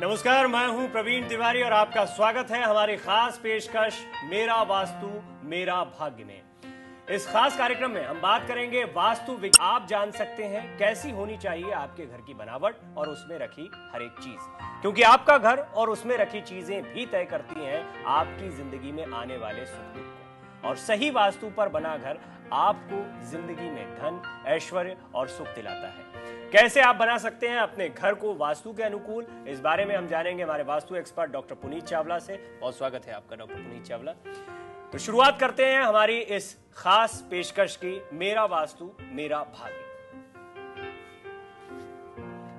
नमस्कार, मैं हूं प्रवीण तिवारी और आपका स्वागत है हमारी खास पेशकश मेरा वास्तु मेरा भाग्य में। इस खास कार्यक्रम में हम बात करेंगे वास्तु। आप जान सकते हैं कैसी होनी चाहिए आपके घर की बनावट और उसमें रखी हर एक चीज, क्योंकि आपका घर और उसमें रखी चीजें भी तय करती हैं आपकी जिंदगी में आने वाले सुख दुख को। और सही वास्तु पर बना घर आपको जिंदगी में धन, ऐश्वर्य और सुख दिलाता है। कैसे आप बना सकते हैं अपने घर को वास्तु के अनुकूल, इस बारे में हम जानेंगे हमारे वास्तु एक्सपर्ट डॉक्टर पुनीत चावला से। बहुत स्वागत है आपका डॉक्टर पुनीत चावला। तो शुरुआत करते हैं हमारी इस खास पेशकश की, मेरा वास्तु मेरा भाग्य।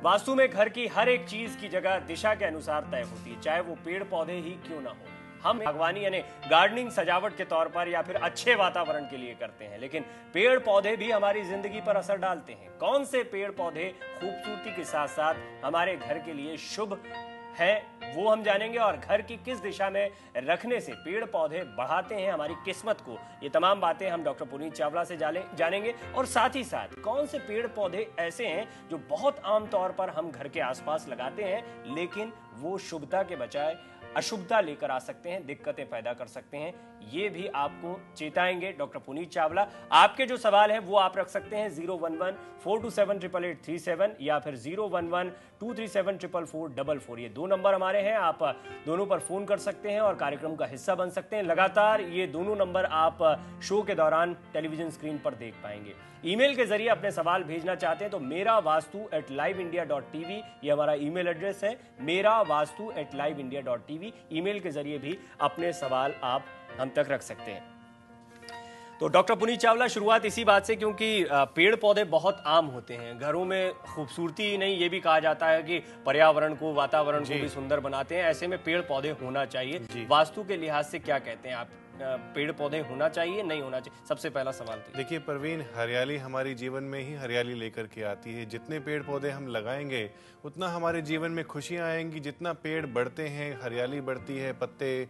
वास्तु में घर की हर एक चीज की जगह दिशा के अनुसार तय होती है, चाहे वो पेड़ पौधे ही क्यों ना हो। हम बागवानी यानी गार्डनिंग सजावट के तौर पर या फिर अच्छे वातावरण के लिए करते हैं, लेकिन पेड़ पौधे भी हमारी जिंदगी पर असर डालते हैं। कौन से पेड़ पौधे खूबसूरती के साथ साथ हमारे घर के लिए शुभ है वो हम जानेंगे, और घर की किस दिशा में रखने से पेड़ पौधे बढ़ाते हैं हमारी किस्मत को। ये तमाम बातें हम डॉक्टर पुनीत चावला से जानेंगे। और साथ ही साथ कौन से पेड़ पौधे ऐसे हैं जो बहुत आम तौर पर हम घर के आसपास लगाते हैं, लेकिन वो शुभता के बजाय अशुभता लेकर आ सकते हैं, दिक्कतें पैदा कर सकते हैं। ये भी आपको चेताएंगे डॉक्टर पुनीत चावला। आपके जो सवाल है वो आप रख सकते हैं 011-427-8837 या फिर 011-237-44444। ये दो नंबर हमारे हैं, आप दोनों पर फोन कर सकते हैं और कार्यक्रम का हिस्सा बन सकते हैं। लगातार ये दोनों नंबर आप शो के दौरान टेलीविजन स्क्रीन पर देख पाएंगे। ईमेल के जरिए अपने सवाल भेजना चाहते हैं तो meravastu@liveindia.tv ये हमारा ईमेल एड्रेस है, meravastu@liveindia.tv। ईमेल के जरिए भी अपने सवाल आप हम तक रख सकते हैं। तो डॉक्टर पुनीत चावला, शुरुआत इसी बात से, क्योंकि पेड़ पौधे बहुत आम होते हैं घरों में। खूबसूरती ही नहीं, ये भी कहा जाता है कि पर्यावरण को, वातावरण को भी सुंदर बनाते हैं। ऐसे में पेड़ पौधे होना चाहिए। वास्तु के लिहाज से क्या कहते हैं आप, पेड़ पौधे होना चाहिए नहीं होना चाहिए? सबसे पहला सवाल तो देखिए प्रवीण, हरियाली हमारी जीवन में ही हरियाली लेकर के आती है। जितने पेड़ पौधे हम लगाएंगे उतना हमारे जीवन में खुशियां आएंगी। जितना पेड़ बढ़ते हैं, हरियाली बढ़ती है, पत्ते,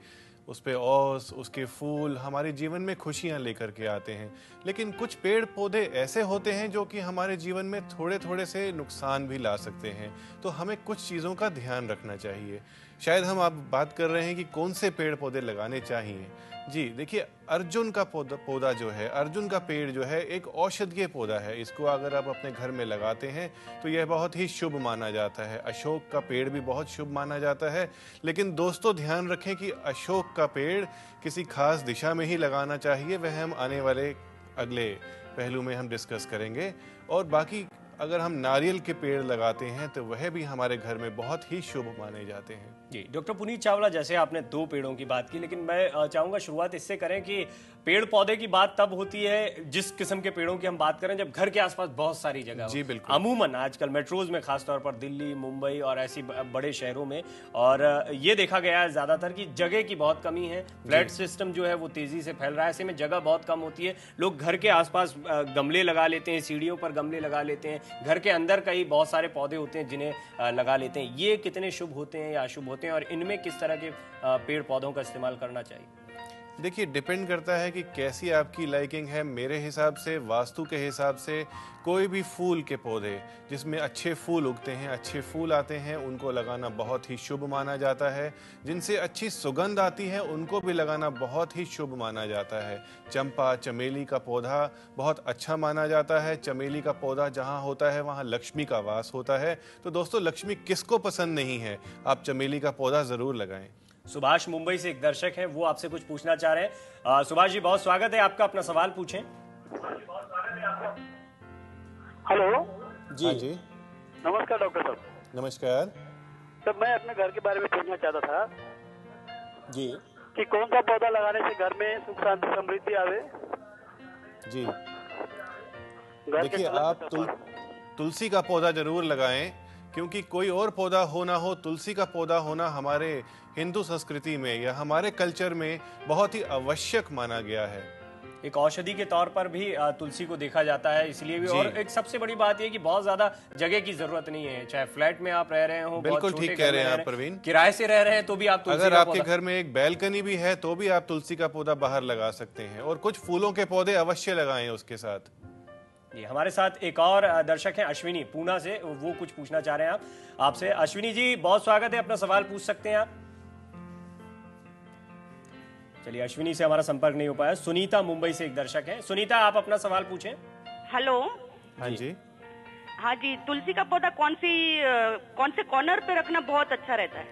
उस पे ओस, उसके फूल हमारे जीवन में खुशियां लेकर के आते हैं। लेकिन कुछ पेड़ पौधे ऐसे होते हैं जो कि हमारे जीवन में थोड़े थोड़े से नुकसान भी ला सकते हैं। तो हमें कुछ चीज़ों का ध्यान रखना चाहिए। शायद हम आप बात कर रहे हैं कि कौन से पेड़ पौधे लगाने चाहिए। जी देखिए, अर्जुन का पौधा जो है, अर्जुन का पेड़ जो है एक औषधीय पौधा है। इसको अगर आप अपने घर में लगाते हैं तो यह बहुत ही शुभ माना जाता है। अशोक का पेड़ भी बहुत शुभ माना जाता है। लेकिन दोस्तों ध्यान रखें कि अशोक का पेड़ किसी खास दिशा में ही लगाना चाहिए। वह हम आने वाले अगले पहलू में हम डिस्कस करेंगे। और बाकी अगर हम नारियल के पेड़ लगाते हैं तो वह भी हमारे घर में बहुत ही शुभ माने जाते हैं। जी डॉक्टर पुनीत चावला, जैसे आपने दो पेड़ों की बात की, लेकिन मैं चाहूंगा शुरुआत इससे करें कि पेड़ पौधे की बात तब होती है जिस किस्म के पेड़ों की हम बात करें जब घर के आसपास बहुत सारी जगह। जी बिल्कुल। अमूमन आजकल मेट्रोज में, खासतौर पर दिल्ली, मुंबई और ऐसी बड़े शहरों में, और ये देखा गया है ज्यादातर कि जगह की बहुत कमी है। फ्लैट सिस्टम जो है वो तेजी से फैल रहा है, ऐसे में जगह बहुत कम होती है। लोग घर के आसपास गमले लगा लेते हैं, सीढ़ियों पर गमले लगा लेते हैं, घर के अंदर कई बहुत सारे पौधे होते हैं जिन्हें लगा लेते हैं। ये कितने शुभ होते हैं या अशुभ होते हैं, और इनमें किस तरह के पेड़ पौधों का इस्तेमाल करना चाहिए? देखिए, डिपेंड करता है कि कैसी आपकी लाइकिंग है। मेरे हिसाब से, वास्तु के हिसाब से, कोई भी फूल के पौधे जिसमें अच्छे फूल उगते हैं, अच्छे फूल आते हैं, उनको लगाना बहुत ही शुभ माना जाता है। जिनसे अच्छी सुगंध आती है उनको भी लगाना बहुत ही शुभ माना जाता है। चंपा, चमेली का पौधा बहुत अच्छा माना जाता है। चमेली का पौधा जहाँ होता है वहाँ लक्ष्मी का वास होता है। तो दोस्तों, लक्ष्मी किसको पसंद नहीं है? आप चमेली का पौधा जरूर लगाएं। सुभाष मुंबई से एक दर्शक हैं, वो आपसे कुछ पूछना चाह रहे हैं। सुभाष जी, बहुत स्वागत है आपका, अपना सवाल पूछें। हेलो जी जी, नमस्कार डॉक्टर साहब। नमस्कार सर, मैं अपने घर के बारे में पूछना चाहता था जी कि कौन सा पौधा लगाने से घर में सुख शांति समृद्धि आवे। जी घर के देखिए, आप तुलसी का पौधा जरूर लगाएं, क्योंकि कोई और पौधा हो ना हो, तुलसी का पौधा होना हमारे हिंदू संस्कृति में या हमारे कल्चर में बहुत ही आवश्यक माना गया है। एक औषधि के तौर पर भी तुलसी को देखा जाता है, इसलिए भी। और एक सबसे बड़ी बात यह कि बहुत ज्यादा जगह की जरूरत नहीं है, चाहे फ्लैट में आप रह रहे हो, बिल्कुल ठीक कह रहे हैं आप प्रवीण, किराए से रह रहे हैं तो भी आप तुलसी अगर आपके घर में एक बैल्कनी भी है तो भी आप तुलसी का पौधा बाहर लगा सकते हैं। और कुछ फूलों के पौधे अवश्य लगाएं उसके साथ। जी, हमारे साथ एक और दर्शक हैं अश्विनी पूना से, वो कुछ पूछना चाह रहे हैं आपसे। अश्विनी जी, बहुत स्वागत है, अपना सवाल पूछ सकते हैं आप। चलिए, अश्विनी से हमारा संपर्क नहीं हो पाया। सुनीता मुंबई से एक दर्शक है। सुनीता, आप अपना सवाल पूछें। हेलो। हाँ जी। हाँ जी, तुलसी का पौधा कौन से कॉर्नर पे रखना बहुत अच्छा रहता है?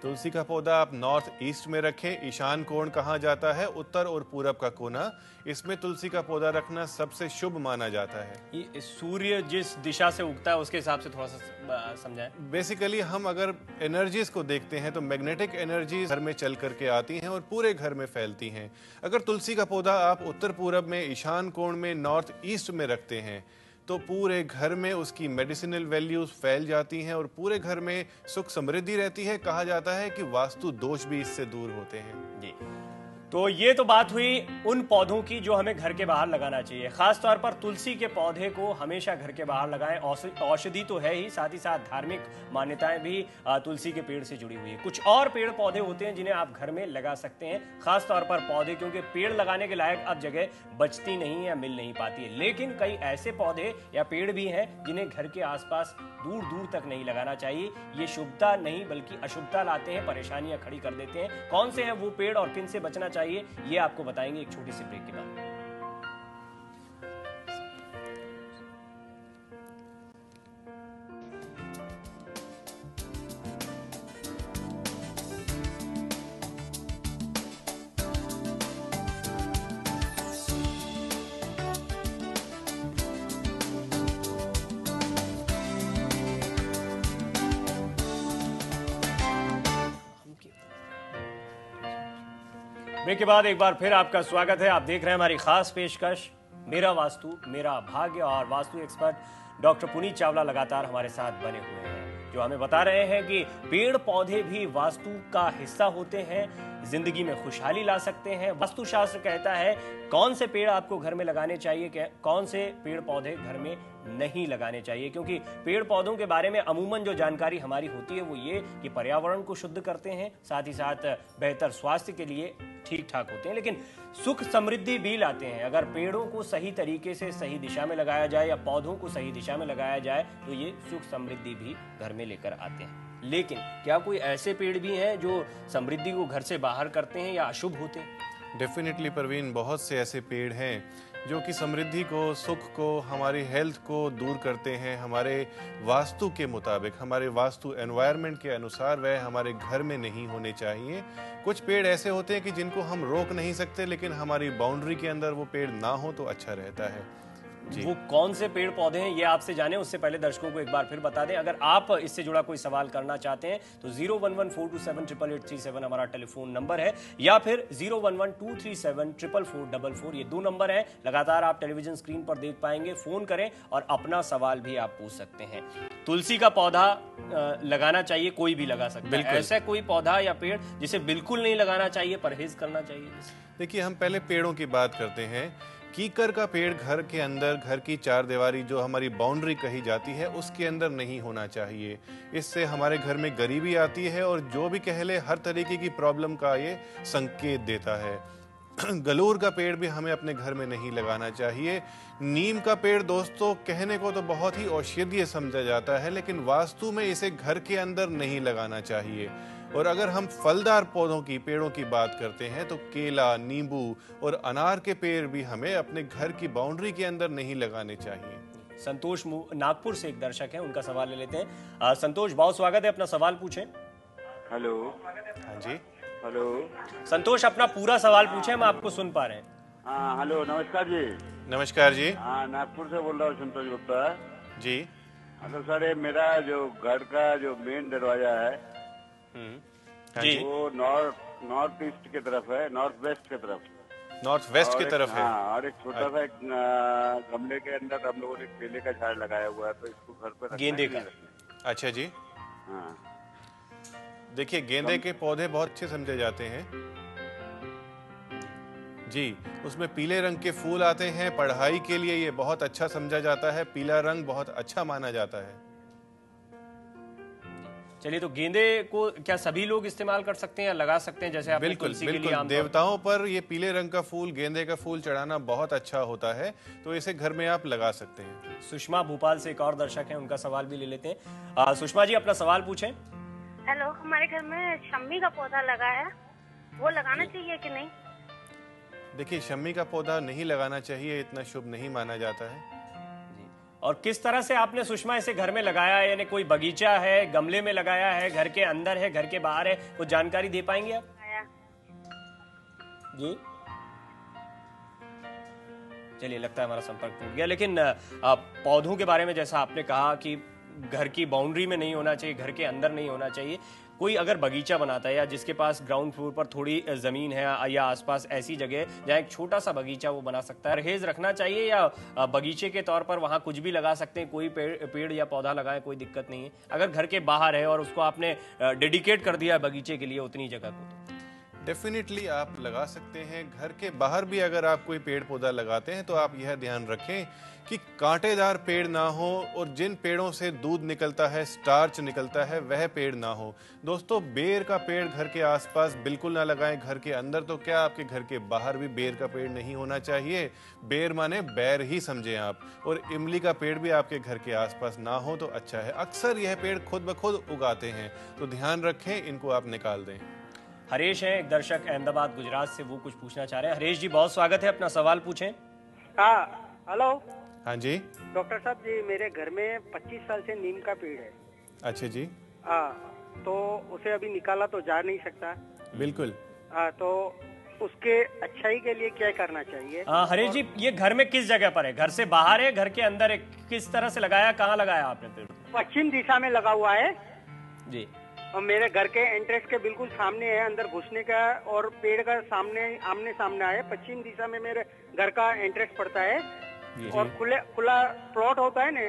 तुलसी का पौधा आप नॉर्थ ईस्ट में रखें। ईशान कोण कहा जाता है उत्तर और पूरब का कोना, इसमें तुलसी का पौधा रखना सबसे शुभ माना जाता है। ये सूर्य जिस दिशा से उगता है उसके हिसाब से थोड़ा सा समझाएं। बेसिकली हम अगर एनर्जीज को देखते हैं तो मैग्नेटिक एनर्जीज घर में चल करके आती हैं और पूरे घर में फैलती हैं। अगर तुलसी का पौधा आप उत्तर पूरब में ईशान कोण में नॉर्थ ईस्ट में रखते हैं तो पूरे घर में उसकी मेडिसिनल वैल्यूज फैल जाती हैं और पूरे घर में सुख समृद्धि रहती है। कहा जाता है कि वास्तु दोष भी इससे दूर होते हैं। जी, तो ये तो बात हुई उन पौधों की जो हमें घर के बाहर लगाना चाहिए। खास तौर पर तुलसी के पौधे को हमेशा घर के बाहर लगाएं। औषधि तो है ही, साथ ही साथ धार्मिक मान्यताएं भी तुलसी के पेड़ से जुड़ी हुई है। कुछ और पेड़ पौधे होते हैं जिन्हें आप घर में लगा सकते हैं, खास तौर पर पौधे, क्योंकि पेड़ लगाने के लायक अब जगह बचती नहीं है या मिल नहीं पाती है। लेकिन कई ऐसे पौधे या पेड़ भी हैं जिन्हें घर के आसपास दूर दूर तक नहीं लगाना चाहिए। ये शुभता नहीं बल्कि अशुभता लाते हैं, परेशानियां खड़ी कर देते हैं। कौन से हैं वो पेड़ और किन से बचना चाहिए, ये आपको बताएंगे एक छोटी सी ब्रेक के बाद। ब्रेक के बाद एक बार फिर आपका स्वागत है। आप देख रहे हैं हमारी खास पेशकश मेरा वास्तु मेरा भाग्य, और वास्तु एक्सपर्ट डॉक्टर पुनीत चावला लगातार हमारे साथ बने हुए हैं, जो हमें बता रहे हैं कि पेड़ पौधे भी वास्तु का हिस्सा होते हैं, जिंदगी में खुशहाली ला सकते हैं। वास्तुशास्त्र कहता है कौन से पेड़ आपको घर में लगाने चाहिए, कौन से पेड़ पौधे घर में नहीं लगाने चाहिए, क्योंकि पेड़ पौधों के बारे में अमूमन जो जानकारी हमारी होती है वो ये कि पर्यावरण को शुद्ध करते हैं, साथ ही साथ बेहतर स्वास्थ्य के लिए ठीक ठाक होते हैं, लेकिन सुख समृद्धि भी लाते हैं। अगर पेड़ों को सही तरीके से सही दिशा में लगाया जाए या पौधों को सही दिशा में लगाया जाए तो ये सुख समृद्धि भी घर में लेकर आते हैं। लेकिन क्या कोई ऐसे पेड़ भी हैं जो समृद्धि को घर से बाहर करते हैं या अशुभ होते हैं? डेफिनेटली परवीन, बहुत से ऐसे पेड़ हैं जो कि समृद्धि को, सुख को, हमारी हेल्थ को दूर करते हैं। हमारे वास्तु के मुताबिक, हमारे वास्तु एनवायरनमेंट के अनुसार वह हमारे घर में नहीं होने चाहिए। कुछ पेड़ ऐसे होते हैं कि जिनको हम रोक नहीं सकते, लेकिन हमारी बाउंड्री के अंदर वो पेड़ ना हो तो अच्छा रहता है। वो कौन से पेड़ पौधे हैं ये आपसे जाने, उससे पहले दर्शकों को एक बार फिर बता दें, अगर आप इससे जुड़ा कोई सवाल करना चाहते हैं तो 01142788837 हमारा टेलीफोन नंबर है, या फिर 01123744444 ये 2 नंबर हैं। लगातार आप टेलीविजन स्क्रीन पर देख पाएंगे, फोन करें और अपना सवाल भी आप पूछ सकते हैं। तुलसी का पौधा लगाना चाहिए, कोई भी लगा सकता है। ऐसा कोई पौधा या पेड़ जिसे बिल्कुल नहीं लगाना चाहिए, परहेज करना चाहिए? देखिए, हम पहले पेड़ों की बात करते हैं। कीकर का पेड़ घर के अंदर, घर की चार दीवारी जो हमारी बाउंड्री कही जाती है उसके अंदर नहीं होना चाहिए। इससे हमारे घर में गरीबी आती है और जो भी कह ले हर तरीके की प्रॉब्लम का ये संकेत देता है। गलूर का पेड़ भी हमें अपने घर में नहीं लगाना चाहिए। नीम का पेड़ दोस्तों कहने को तो बहुत ही औषधीय समझा जाता है, लेकिन वास्तु में इसे घर के अंदर नहीं लगाना चाहिए। और अगर हम फलदार पौधों की, पेड़ों की बात करते हैं तो केला, नींबू और अनार के पेड़ भी हमें अपने घर की बाउंड्री के अंदर नहीं लगाने चाहिए। संतोष नागपुर से एक दर्शक है, उनका सवाल ले लेते हैं। संतोष, बहुत स्वागत है, अपना सवाल पूछें। हेलो। हाँ जी। हेलो। संतोष, अपना पूरा सवाल पूछें, हम आपको सुन पा रहे हैं। हाँ, हेलो, नमस्कार जी। नमस्कार जी। हाँ, नागपुर से बोल रहा हूँ, संतोष गुप्ता जी। तो सर, मेरा जो घर का जो मेन दरवाजा है जी, वो नॉर्थ ईस्ट की तरफ है, नॉर्थ वेस्ट की तरफ। नॉर्थ वेस्ट की तरफ है। हाँ, और एक छोटा सा एक गमले के अंदर हम लोगों ने केले का झाड़ लगाया हुआ है, तो इसको घर पे गेंदे का। अच्छा जी। हाँ। देखिए, गेंदे के पौधे बहुत अच्छे समझे जाते हैं जी। उसमें पीले रंग के फूल आते हैं, पढ़ाई के लिए ये बहुत अच्छा समझा जाता है। पीला रंग बहुत अच्छा माना जाता है। चलिए, तो गेंदे को क्या सभी लोग इस्तेमाल कर सकते हैं या लगा सकते हैं, जैसे आपने बिल्कुल तुलसी के लिए बिल्कुल, आमतौर देवताओं पर ये पीले रंग का फूल, गेंदे का फूल चढ़ाना बहुत अच्छा होता है, तो इसे घर में आप लगा सकते हैं। सुषमा भोपाल से एक और दर्शक हैं, उनका सवाल भी ले लेते हैं। सुषमा जी, अपना सवाल पूछें। हेलो, हमारे घर में शम्मी का पौधा लगा है, वो लगाना चाहिए कि नहीं? देखिए, शम्मी का पौधा नहीं लगाना चाहिए, इतना शुभ नहीं माना जाता है। और किस तरह से आपने सुषमा इसे घर में लगाया है, यानी कोई बगीचा है, गमले में लगाया है, घर के अंदर है, घर के बाहर है, कुछ जानकारी दे पाएंगे आप? जी चलिए, लगता है हमारा संपर्क टूट गया। लेकिन पौधों के बारे में जैसा आपने कहा कि घर की बाउंड्री में नहीं होना चाहिए, घर के अंदर नहीं होना चाहिए। कोई अगर बगीचा बनाता है या जिसके पास ग्राउंड फ्लोर पर थोड़ी जमीन है या आसपास ऐसी जगह जहाँ एक छोटा सा बगीचा वो बना सकता है, परहेज रखना चाहिए या बगीचे के तौर पर वहाँ कुछ भी लगा सकते हैं, कोई पेड़ या पौधा लगाएं, कोई दिक्कत नहीं है? अगर घर के बाहर है और उसको आपने डेडिकेट कर दिया है बगीचे के लिए उतनी जगह को, डेफिनेटली आप लगा सकते हैं। घर के बाहर भी अगर आप कोई पेड़ पौधा लगाते हैं तो आप यह ध्यान रखें कि कांटेदार पेड़ ना हो और जिन पेड़ों से दूध निकलता है, स्टार्च निकलता है, वह पेड़ ना हो। दोस्तों, बेर का पेड़ घर के आसपास बिल्कुल ना लगाएं। घर के अंदर तो क्या, आपके घर के बाहर भी बेर का पेड़ नहीं होना चाहिए। बेर माने बैर ही समझें आप। और इमली का पेड़ भी आपके घर के आसपास ना हो तो अच्छा है। अक्सर यह पेड़ खुद ब खुद उगाते हैं, तो ध्यान रखें, इनको आप निकाल दें। हरेश है एक दर्शक अहमदाबाद गुजरात से, वो कुछ पूछना चाह रहे हैं। हरेश जी, बहुत स्वागत है, अपना सवाल पूछें। हाँ, हेलो हाँ जी। डॉक्टर साहब जी, मेरे घर में 25 साल से नीम का पेड़ है। अच्छा जी। हाँ, तो उसे अभी निकाला तो जा नहीं सकता। बिल्कुल। हाँ, तो उसके अच्छाई के लिए क्या करना चाहिए? हरेश जी, ये घर में किस जगह पर है? घर से बाहर है, घर के अंदर है? किस तरह से लगाया, कहाँ लगाया आपने पेड़? पश्चिम दिशा में लगा हुआ है जी। और मेरे घर के एंट्रेंस के बिल्कुल सामने है, अंदर घुसने का, और पेड़ का सामने आमने सामने है। पश्चिम दिशा में मेरे घर का एंट्रेंस पड़ता है और खुला प्लॉट होता है ना,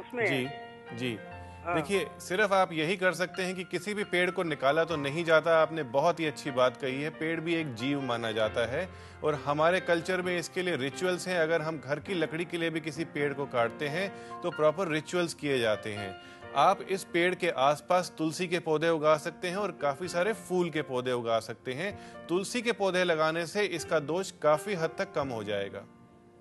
उसमें जी जी। देखिए, सिर्फ आप यही कर सकते हैं कि किसी भी पेड़ को निकाला तो नहीं जाता। आपने बहुत ही अच्छी बात कही है। पेड़ भी एक जीव माना जाता है और हमारे कल्चर में इसके लिए रिचुअल्स हैं। अगर हम घर की लकड़ी के लिए भी किसी पेड़ को काटते हैं तो प्रॉपर रिचुअल्स किए जाते हैं। आप इस पेड़ के आसपास तुलसी के पौधे उगा सकते हैं और काफी सारे फूल के पौधे उगा सकते हैं। तुलसी के पौधे लगाने से इसका दोष काफी हद तक कम हो जाएगा।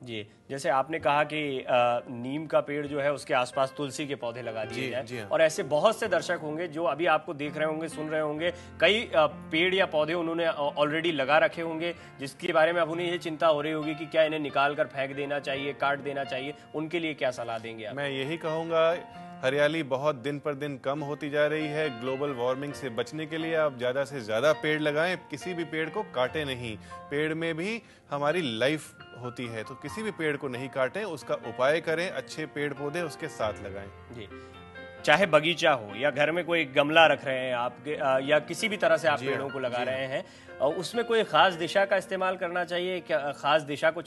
जी, जैसे आपने कहा कि नीम का पेड़ जो है उसके आसपास तुलसी के पौधे लगा दिए जाएं, और ऐसे बहुत से दर्शक होंगे जो अभी आपको देख रहे होंगे, सुन रहे होंगे, कई पेड़ या पौधे उन्होंने ऑलरेडी लगा रखे होंगे, जिसके बारे में अब उन्हें ये चिंता हो रही होगी कि क्या इन्हें निकाल कर फेंक देना चाहिए, काट देना चाहिए। उनके लिए क्या सलाह देंगे आप? मैं यही कहूँगा, हरियाली बहुत दिन पर दिन कम होती जा रही है। ग्लोबल वार्मिंग से बचने के लिए आप ज़्यादा से ज़्यादा पेड़ लगाएं, किसी भी पेड़ को काटें नहीं। पेड़ में भी हमारी लाइफ होती है, तो किसी भी पेड़ को नहीं काटें, उसका उपाय करें, अच्छे पेड़ पौधे उसके साथ लगाएं। जी, चाहे बगीचा हो या घर में कोई गमला रख रहे हैं आपके, या किसी भी तरह से आप पेड़ों को लगा रहे हैं, उसमें कोई खास दिशा का इस्तेमाल करना चाहिए? क्या खास दिशा को